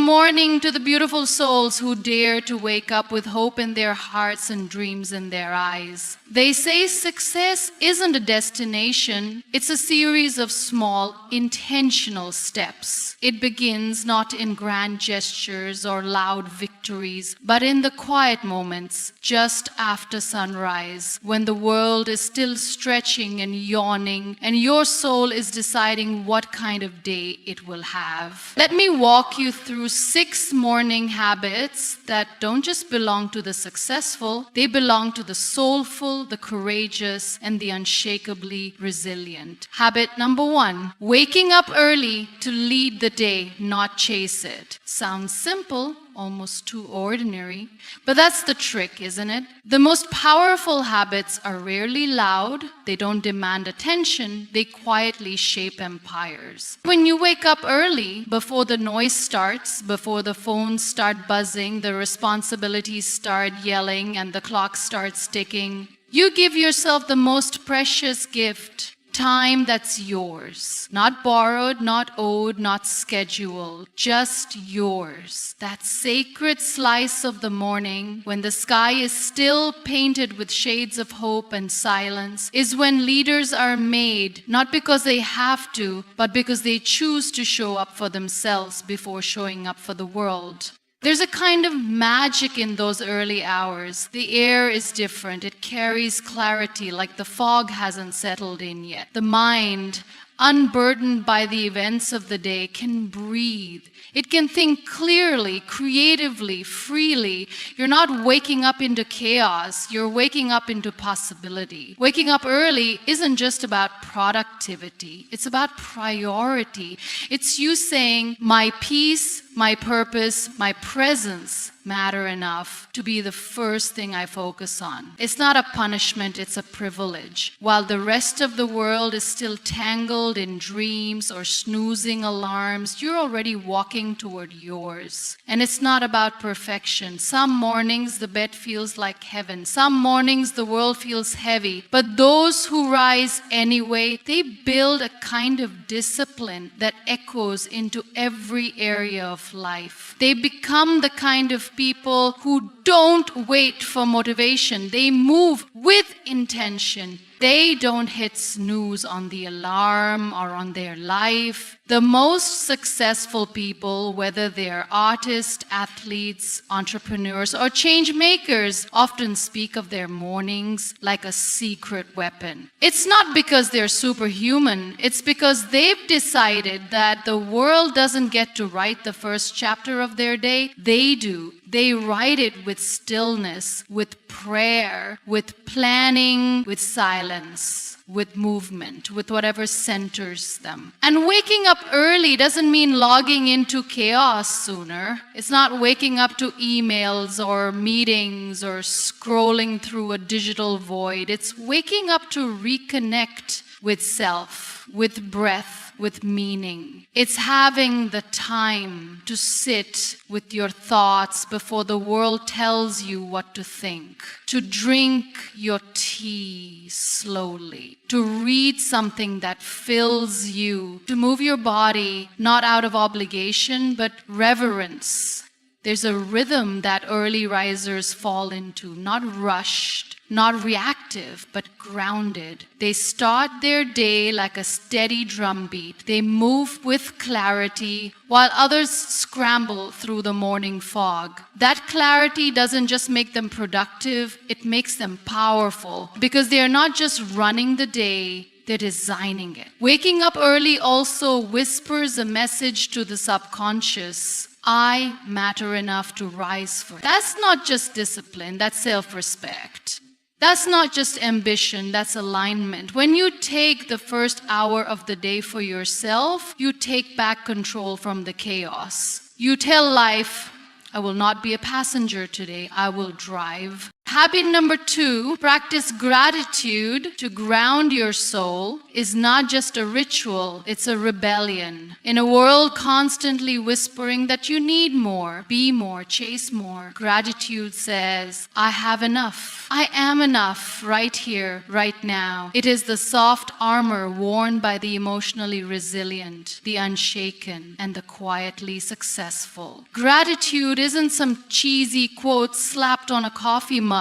morning to the beautiful souls who dare to wake up with hope in their hearts and dreams in their eyes. They say success isn't a destination, it's a series of small, intentional steps. It begins not in grand gestures or loud victories, but in the quiet moments just after sunrise, when the world is still stretching and yawning, and your soul is deciding what kind of day it will have. Let me walk you through 6 morning habits that don't just belong to the successful, they belong to the soulful, the courageous, and the unshakably resilient. Habit number 1, waking up early to lead the day, not chase it. Sounds simple, almost too ordinary, but that's the trick, isn't it? The most powerful habits are rarely loud, they don't demand attention, they quietly shape empires. When you wake up early, before the noise starts, before the phones start buzzing, the responsibilities start yelling, and the clock starts ticking, you give yourself the most precious gift. Time that's yours. Not borrowed, not owed, not scheduled. Just yours. That sacred slice of the morning, when the sky is still painted with shades of hope and silence, is when leaders are made, not because they have to, but because they choose to show up for themselves before showing up for the world. There's a kind of magic in those early hours. The air is different. It carries clarity like the fog hasn't settled in yet. The mind, unburdened by the events of the day, can breathe. It can think clearly, creatively, freely. You're not waking up into chaos. You're waking up into possibility. Waking up early isn't just about productivity. It's about priority. It's you saying, my peace, my purpose, my presence matter enough to be the first thing I focus on. It's not a punishment, it's a privilege. While the rest of the world is still tangled in dreams or snoozing alarms, you're already walking toward yours. And it's not about perfection. Some mornings the bed feels like heaven. Some mornings the world feels heavy. But those who rise anyway, they build a kind of discipline that echoes into every area of life. They become the kind of people who don't wait for motivation. They move with intention. They don't hit snooze on the alarm or on their life. The most successful people, whether they're artists, athletes, entrepreneurs, or change makers, often speak of their mornings like a secret weapon. It's not because they're superhuman. It's because they've decided that the world doesn't get to write the first chapter of their day. They do. They write it with stillness, with prayer, with planning, with silence, with movement, with whatever centers them. And waking up early doesn't mean logging into chaos sooner. It's not waking up to emails or meetings or scrolling through a digital void. It's waking up to reconnect with self, with breath, with meaning. It's having the time to sit with your thoughts before the world tells you what to think, to drink your tea slowly, to read something that fills you, to move your body not out of obligation but reverence. There's a rhythm that early risers fall into, not rushed, not reactive, but grounded. They start their day like a steady drumbeat. They move with clarity while others scramble through the morning fog. That clarity doesn't just make them productive, it makes them powerful because they are not just running the day, they're designing it. Waking up early also whispers a message to the subconscious. I matter enough to rise for it. That's not just discipline, that's self-respect. That's not just ambition, that's alignment. When you take the first hour of the day for yourself, you take back control from the chaos. You tell life, I will not be a passenger today, I will drive. Habit number 2, practice gratitude to ground your soul, is not just a ritual, it's a rebellion. In a world constantly whispering that you need more, be more, chase more, gratitude says, I have enough. I am enough right here, right now. It is the soft armor worn by the emotionally resilient, the unshaken, and the quietly successful. Gratitude isn't some cheesy quote slapped on a coffee mug.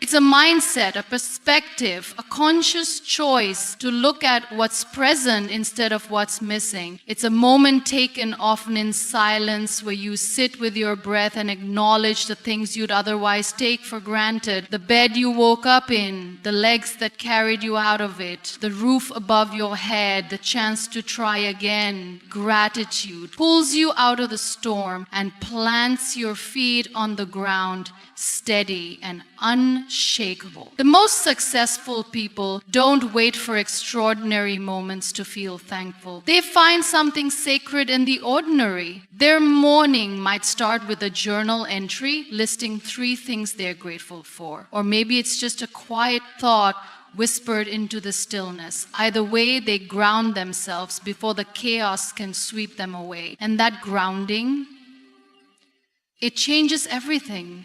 It's a mindset, a perspective, a conscious choice to look at what's present instead of what's missing. It's a moment taken often in silence where you sit with your breath and acknowledge the things you'd otherwise take for granted. The bed you woke up in, the legs that carried you out of it, the roof above your head, the chance to try again. Gratitude pulls you out of the storm and plants your feet on the ground, steady and unshakable. The most successful people don't wait for extraordinary moments to feel thankful. They find something sacred in the ordinary. Their morning might start with a journal entry listing 3 things they're grateful for. Or maybe it's just a quiet thought whispered into the stillness. Either way, they ground themselves before the chaos can sweep them away. And that grounding, it changes everything.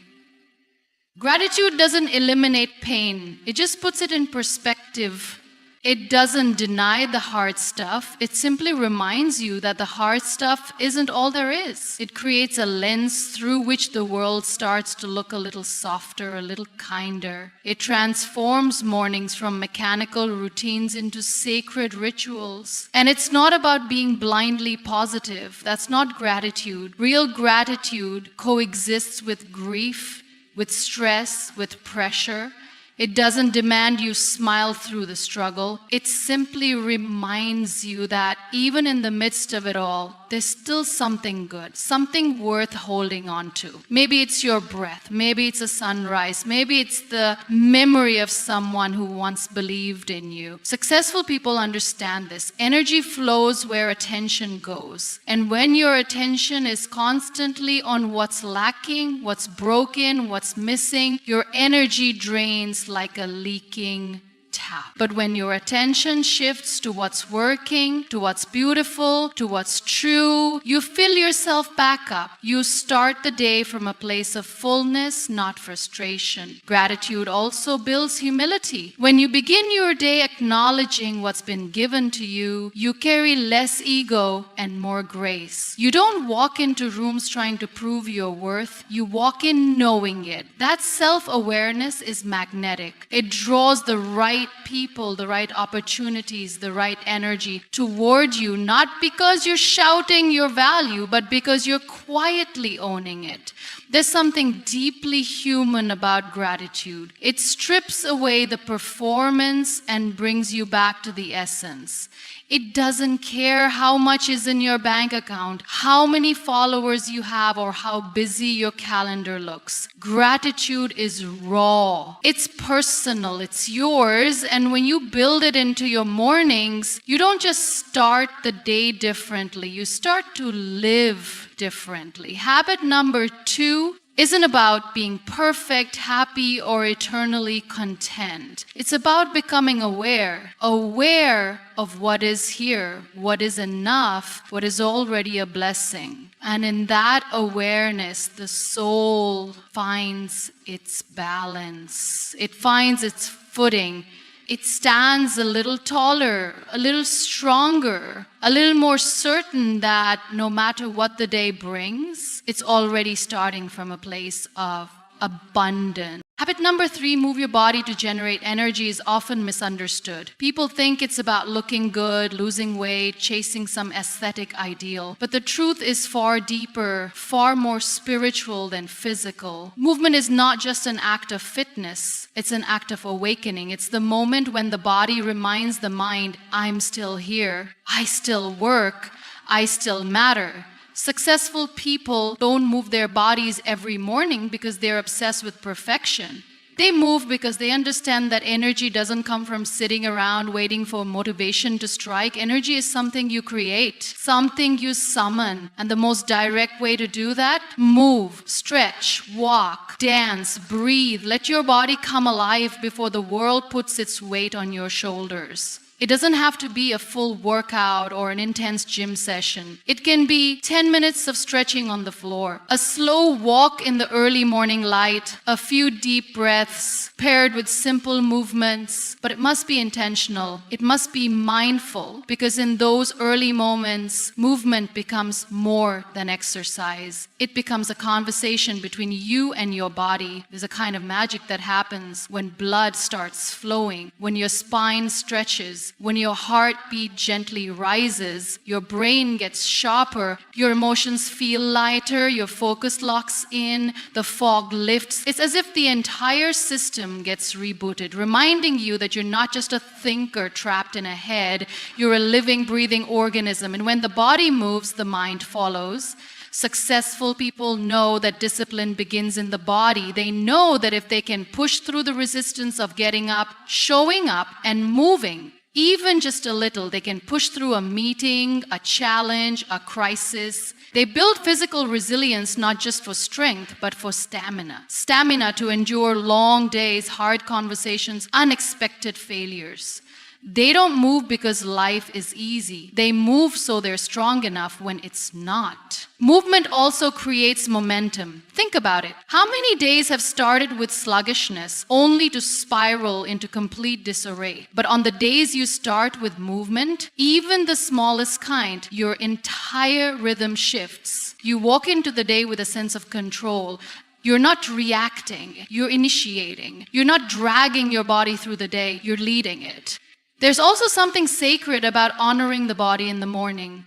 Gratitude doesn't eliminate pain. It just puts it in perspective. It doesn't deny the hard stuff. It simply reminds you that the hard stuff isn't all there is. It creates a lens through which the world starts to look a little softer, a little kinder. It transforms mornings from mechanical routines into sacred rituals. And it's not about being blindly positive. That's not gratitude. Real gratitude coexists with grief, with stress, with pressure. It doesn't demand you smile through the struggle. It simply reminds you that even in the midst of it all, there's still something good, something worth holding on to. Maybe it's your breath. Maybe it's a sunrise. Maybe it's the memory of someone who once believed in you. Successful people understand this. Energy flows where attention goes. And when your attention is constantly on what's lacking, what's broken, what's missing, your energy drains like a leaking tap. But when your attention shifts to what's working, to what's beautiful, to what's true, you fill yourself back up. You start the day from a place of fullness, not frustration. Gratitude also builds humility. When you begin your day acknowledging what's been given to you, you carry less ego and more grace. You don't walk into rooms trying to prove your worth. You walk in knowing it. That self-awareness is magnetic. It draws the right people, the right opportunities, the right energy toward you, not because you're shouting your value, but because you're quietly owning it. There's something deeply human about gratitude. It strips away the performance and brings you back to the essence. It doesn't care how much is in your bank account, how many followers you have, or how busy your calendar looks. Gratitude is raw. It's personal. It's yours. And when you build it into your mornings, you don't just start the day differently. You start to live differently. Habit number 2 isn't about being perfect, happy, or eternally content. It's about becoming aware of what is here, what is enough, what is already a blessing. And in that awareness, the soul finds its balance. It finds its footing. It stands a little taller, a little stronger, a little more certain that no matter what the day brings, it's already starting from a place of abundance. Habit number 3, move your body to generate energy, is often misunderstood. People think it's about looking good, losing weight, chasing some aesthetic ideal. But the truth is far deeper, far more spiritual than physical. Movement is not just an act of fitness. It's an act of awakening. It's the moment when the body reminds the mind, I'm still here. I still work. I still matter. Successful people don't move their bodies every morning because they're obsessed with perfection. They move because they understand that energy doesn't come from sitting around waiting for motivation to strike. Energy is something you create, something you summon. And the most direct way to do that, move, stretch, walk, dance, breathe. Let your body come alive before the world puts its weight on your shoulders. It doesn't have to be a full workout or an intense gym session. It can be 10 minutes of stretching on the floor, a slow walk in the early morning light, a few deep breaths paired with simple movements, but it must be intentional. It must be mindful, because in those early moments, movement becomes more than exercise. It becomes a conversation between you and your body. There's a kind of magic that happens when blood starts flowing, when your spine stretches, when your heartbeat gently rises, your brain gets sharper, your emotions feel lighter, your focus locks in, the fog lifts. It's as if the entire system gets rebooted, reminding you that you're not just a thinker trapped in a head, you're a living, breathing organism. And when the body moves, the mind follows. Successful people know that discipline begins in the body. They know that if they can push through the resistance of getting up, showing up, and moving, even just a little, they can push through a meeting, a challenge, a crisis. They build physical resilience not just for strength, but for stamina. Stamina to endure long days, hard conversations, unexpected failures. They don't move because life is easy. They move so they're strong enough when it's not. Movement also creates momentum. Think about it. How many days have started with sluggishness only to spiral into complete disarray? But on the days you start with movement, even the smallest kind, your entire rhythm shifts. You walk into the day with a sense of control. You're not reacting, you're initiating. You're not dragging your body through the day, you're leading it. There's also something sacred about honoring the body in the morning.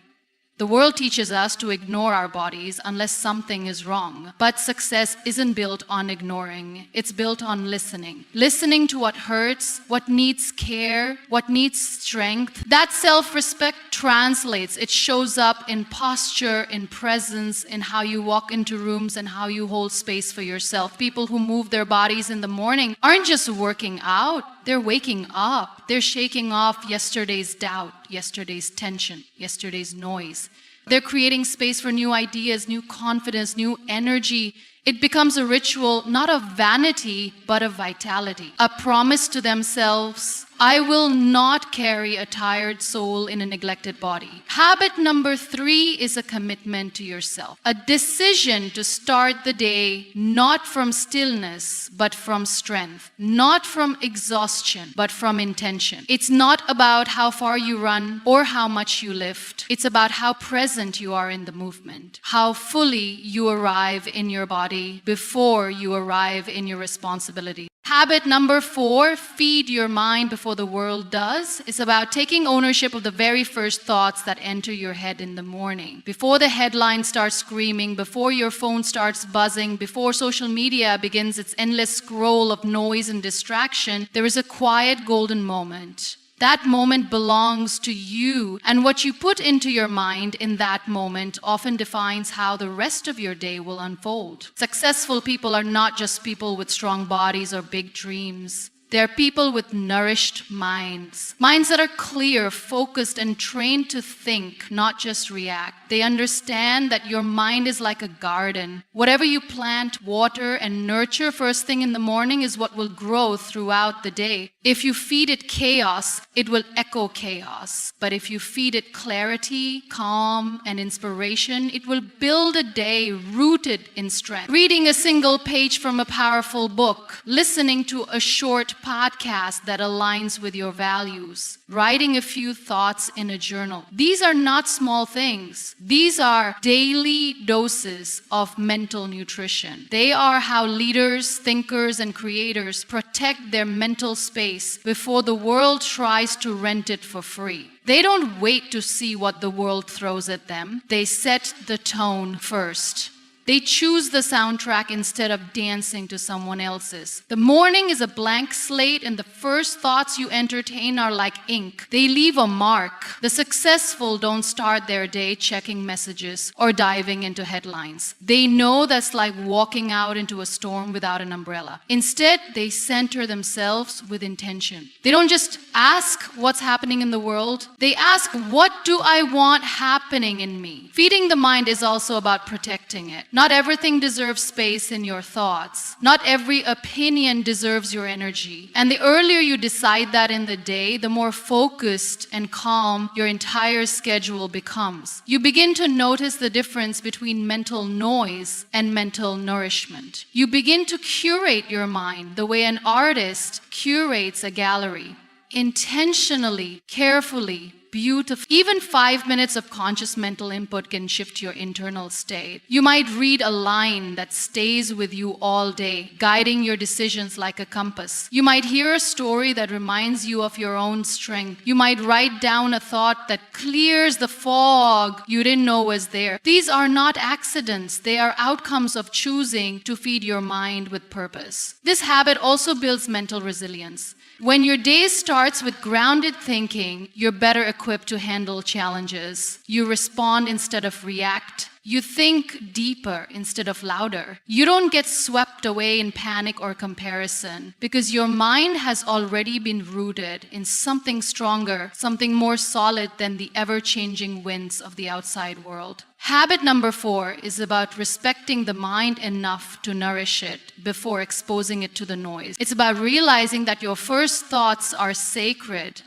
The world teaches us to ignore our bodies unless something is wrong. But success isn't built on ignoring. It's built on listening. Listening to what hurts, what needs care, what needs strength. That self-respect translates. It shows up in posture, in presence, in how you walk into rooms and how you hold space for yourself. People who move their bodies in the morning aren't just working out. They're waking up. They're shaking off yesterday's doubt, yesterday's tension, yesterday's noise. They're creating space for new ideas, new confidence, new energy. It becomes a ritual, not of vanity, but of vitality. A promise to themselves, I will not carry a tired soul in a neglected body. Habit number 3 is a commitment to yourself. A decision to start the day not from stillness, but from strength. Not from exhaustion, but from intention. It's not about how far you run or how much you lift. It's about how present you are in the movement. How fully you arrive in your body before you arrive in your responsibility. Habit number 4, feed your mind before the world does. It's about taking ownership of the very first thoughts that enter your head in the morning. Before the headline starts screaming, before your phone starts buzzing, before social media begins its endless scroll of noise and distraction, there is a quiet golden moment. That moment belongs to you, and what you put into your mind in that moment often defines how the rest of your day will unfold. Successful people are not just people with strong bodies or big dreams. They're people with nourished minds. Minds that are clear, focused, and trained to think, not just react. They understand that your mind is like a garden. Whatever you plant, water, and nurture first thing in the morning is what will grow throughout the day. If you feed it chaos, it will echo chaos. But if you feed it clarity, calm, and inspiration, it will build a day rooted in strength. Reading a single page from a powerful book, listening to a short podcast that aligns with your values, writing a few thoughts in a journal. These are not small things. These are daily doses of mental nutrition. They are how leaders, thinkers, and creators protect their mental space before the world tries to rent it for free. They don't wait to see what the world throws at them. They set the tone first. They choose the soundtrack instead of dancing to someone else's. The morning is a blank slate, and the first thoughts you entertain are like ink. They leave a mark. The successful don't start their day checking messages or diving into headlines. They know that's like walking out into a storm without an umbrella. Instead, they center themselves with intention. They don't just ask what's happening in the world. They ask, what do I want happening in me? Feeding the mind is also about protecting it. Not everything deserves space in your thoughts. Not every opinion deserves your energy. And the earlier you decide that in the day, the more focused and calm your entire schedule becomes. You begin to notice the difference between mental noise and mental nourishment. You begin to curate your mind the way an artist curates a gallery. Intentionally, carefully, beautiful. Even 5 minutes of conscious mental input can shift your internal state. You might read a line that stays with you all day, guiding your decisions like a compass. You might hear a story that reminds you of your own strength. You might write down a thought that clears the fog you didn't know was there. These are not accidents. They are outcomes of choosing to feed your mind with purpose. This habit also builds mental resilience. When your day starts with grounded thinking, you're better equipped to handle challenges. You respond instead of react. You think deeper instead of louder. You don't get swept away in panic or comparison because your mind has already been rooted in something stronger, something more solid than the ever-changing winds of the outside world. Habit number 4 is about respecting the mind enough to nourish it before exposing it to the noise. It's about realizing that your first thoughts are sacred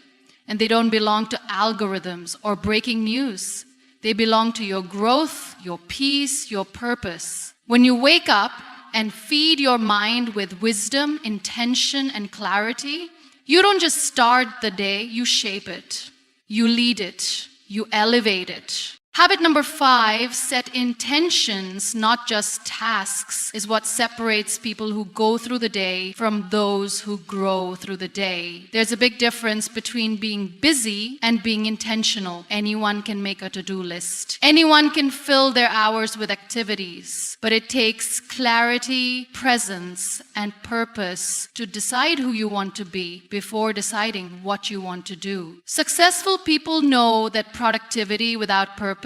and they don't belong to algorithms or breaking news. They belong to your growth, your peace, your purpose. When you wake up and feed your mind with wisdom, intention, and clarity, you don't just start the day, you shape it. You lead it. You elevate it. Habit number 5, set intentions, not just tasks, is what separates people who go through the day from those who grow through the day. There's a big difference between being busy and being intentional. Anyone can make a to-do list. Anyone can fill their hours with activities. But it takes clarity, presence, and purpose to decide who you want to be before deciding what you want to do. Successful people know that productivity without purpose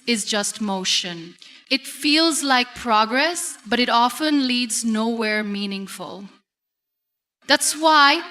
is just motion. It feels like progress, but it often leads nowhere meaningful. That's why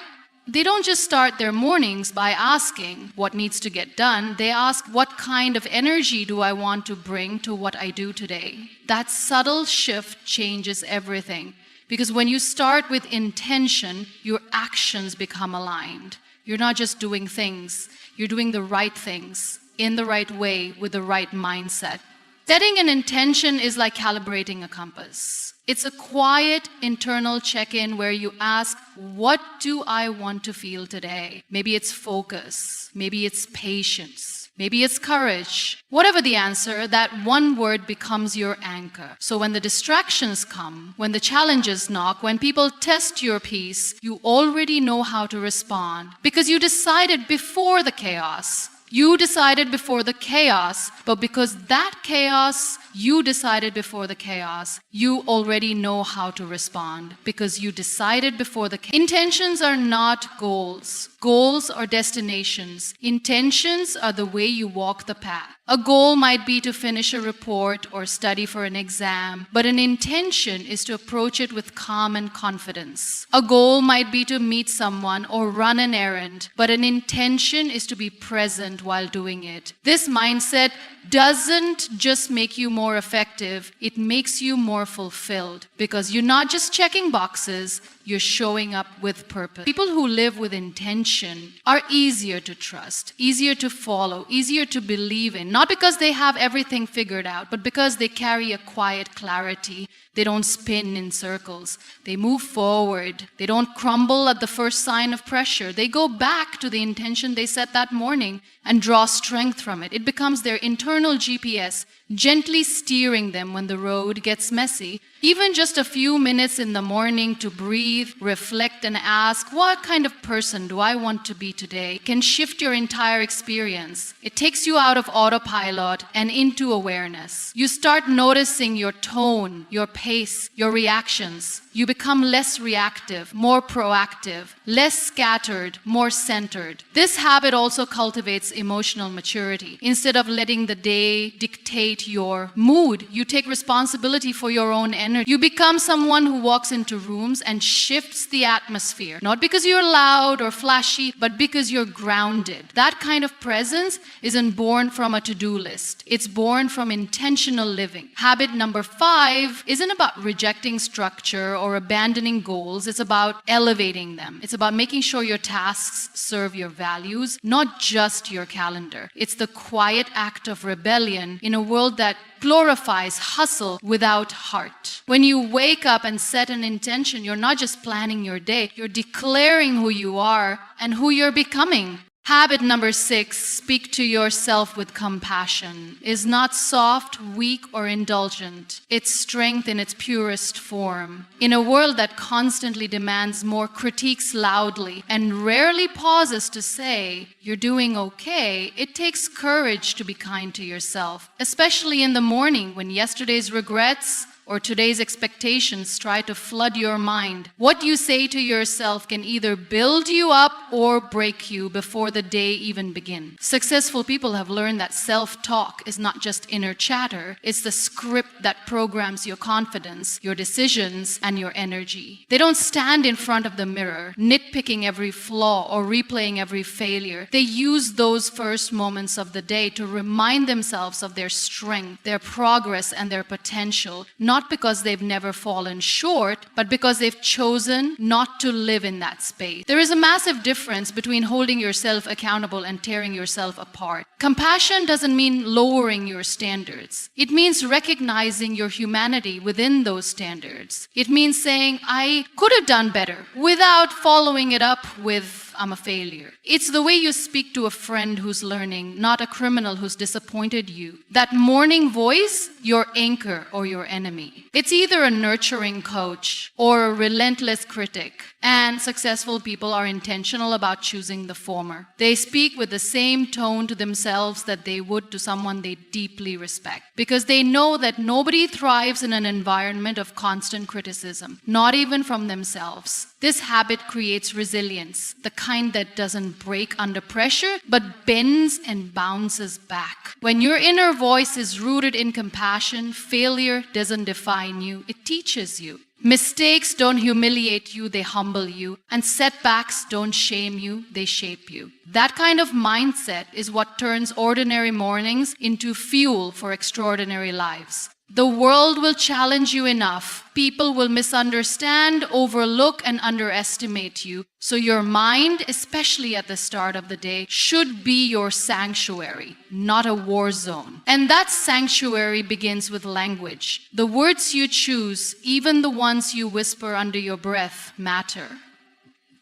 they don't just start their mornings by asking what needs to get done. They ask, what kind of energy do I want to bring to what I do today? That subtle shift changes everything. Because when you start with intention, your actions become aligned. You're not just doing things, you're doing the right things in the right way with the right mindset. Setting an intention is like calibrating a compass. It's a quiet internal check-in where you ask, what do I want to feel today? Maybe it's focus, maybe it's patience, maybe it's courage. Whatever the answer, that one word becomes your anchor. So when the distractions come, when the challenges knock, when people test your peace, you already know how to respond because you decided before the chaos. You decided before the chaos, but because that chaos, you decided before the chaos, you already know how to respond because you decided before the chaos. Intentions are not goals. Goals are destinations. Intentions are the way you walk the path. A goal might be to finish a report or study for an exam, but an intention is to approach it with calm and confidence. A goal might be to meet someone or run an errand, but an intention is to be present while doing it. This mindset doesn't just make you more effective, it makes you more fulfilled because you're not just checking boxes, you're showing up with purpose. People who live with intention are easier to trust, easier to follow, easier to believe in, not because they have everything figured out, but because they carry a quiet clarity. They don't spin in circles. They move forward. They don't crumble at the first sign of pressure. They go back to the intention they set that morning and draw strength from it. It becomes their internal GPS, gently steering them when the road gets messy. Even just a few minutes in the morning to breathe breathe, reflect, and ask, what kind of person do I want to be today, can shift your entire experience. It takes you out of autopilot and into awareness. You start noticing your tone, your pace, your reactions. You become less reactive, more proactive, less scattered, more centered. This habit also cultivates emotional maturity. Instead of letting the day dictate your mood, you take responsibility for your own energy. You become someone who walks into rooms and shifts the atmosphere. Not because you're loud or flashy, but because you're grounded. That kind of presence isn't born from a to-do list. It's born from intentional living. Habit number 5 isn't about rejecting structure or abandoning goals. It's about elevating them. It's about making sure your tasks serve your values, not just your calendar. It's the quiet act of rebellion in a world that glorifies hustle without heart. When you wake up and set an intention, you're not just planning your day, you're declaring who you are and who you're becoming. Habit number 6, speak to yourself with compassion, is not soft, weak, or indulgent. It's strength in its purest form. In a world that constantly demands more, critiques loudly, and rarely pauses to say, you're doing okay, it takes courage to be kind to yourself, especially in the morning when yesterday's regrets or today's expectations try to flood your mind. What you say to yourself can either build you up or break you before the day even begins. Successful people have learned that self-talk is not just inner chatter, it's the script that programs your confidence, your decisions, and your energy. They don't stand in front of the mirror, nitpicking every flaw or replaying every failure. They use those first moments of the day to remind themselves of their strength, their progress, and their potential, not because they've never fallen short, but because they've chosen not to live in that space. There is a massive difference between holding yourself accountable and tearing yourself apart. Compassion doesn't mean lowering your standards. It means recognizing your humanity within those standards. It means saying, I could have done better, without following it up with, I'm a failure. It's the way you speak to a friend who's learning, not a criminal who's disappointed you. That morning voice, your anchor or your enemy. It's either a nurturing coach or a relentless critic. And successful people are intentional about choosing the former. They speak with the same tone to themselves that they would to someone they deeply respect. Because they know that nobody thrives in an environment of constant criticism, not even from themselves. This habit creates resilience, the kind that doesn't break under pressure, but bends and bounces back. When your inner voice is rooted in compassion, failure doesn't define you, it teaches you. Mistakes don't humiliate you, they humble you. And setbacks don't shame you, they shape you. That kind of mindset is what turns ordinary mornings into fuel for extraordinary lives. The world will challenge you enough. People will misunderstand, overlook, and underestimate you. So your mind, especially at the start of the day, should be your sanctuary, not a war zone. And that sanctuary begins with language. The words you choose, even the ones you whisper under your breath, matter.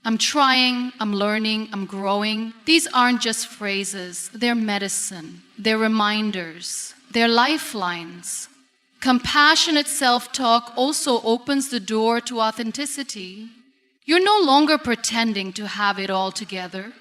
I'm trying, I'm learning, I'm growing. These aren't just phrases. They're medicine. They're reminders. They're lifelines. Compassionate self-talk also opens the door to authenticity. You're no longer pretending to have it all together.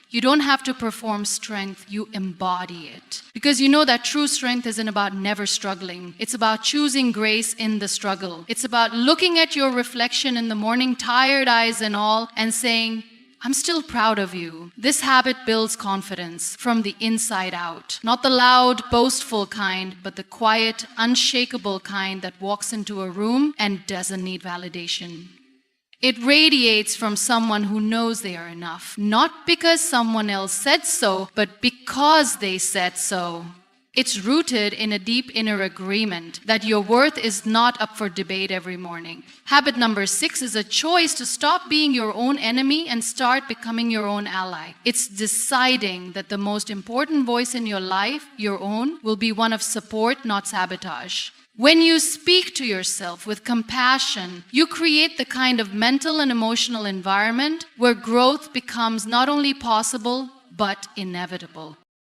You don't have to perform strength, you embody it. Because you know that true strength isn't about never struggling. It's about choosing grace in the struggle. It's about looking at your reflection in the morning, tired eyes and all, and saying, I'm still proud of you. This habit builds confidence from the inside out. Not the loud, boastful kind, but the quiet, unshakable kind that walks into a room and doesn't need validation. It radiates from someone who knows they are enough, not because someone else said so, but because they said so. It's rooted in a deep inner agreement that your worth is not up for debate every morning. Habit number 6 is a choice to stop being your own enemy and start becoming your own ally. It's deciding that the most important voice in your life, your own, will be one of support, not sabotage. When you speak to yourself with compassion, you create the kind of mental and emotional environment where growth becomes not only possible, but inevitable.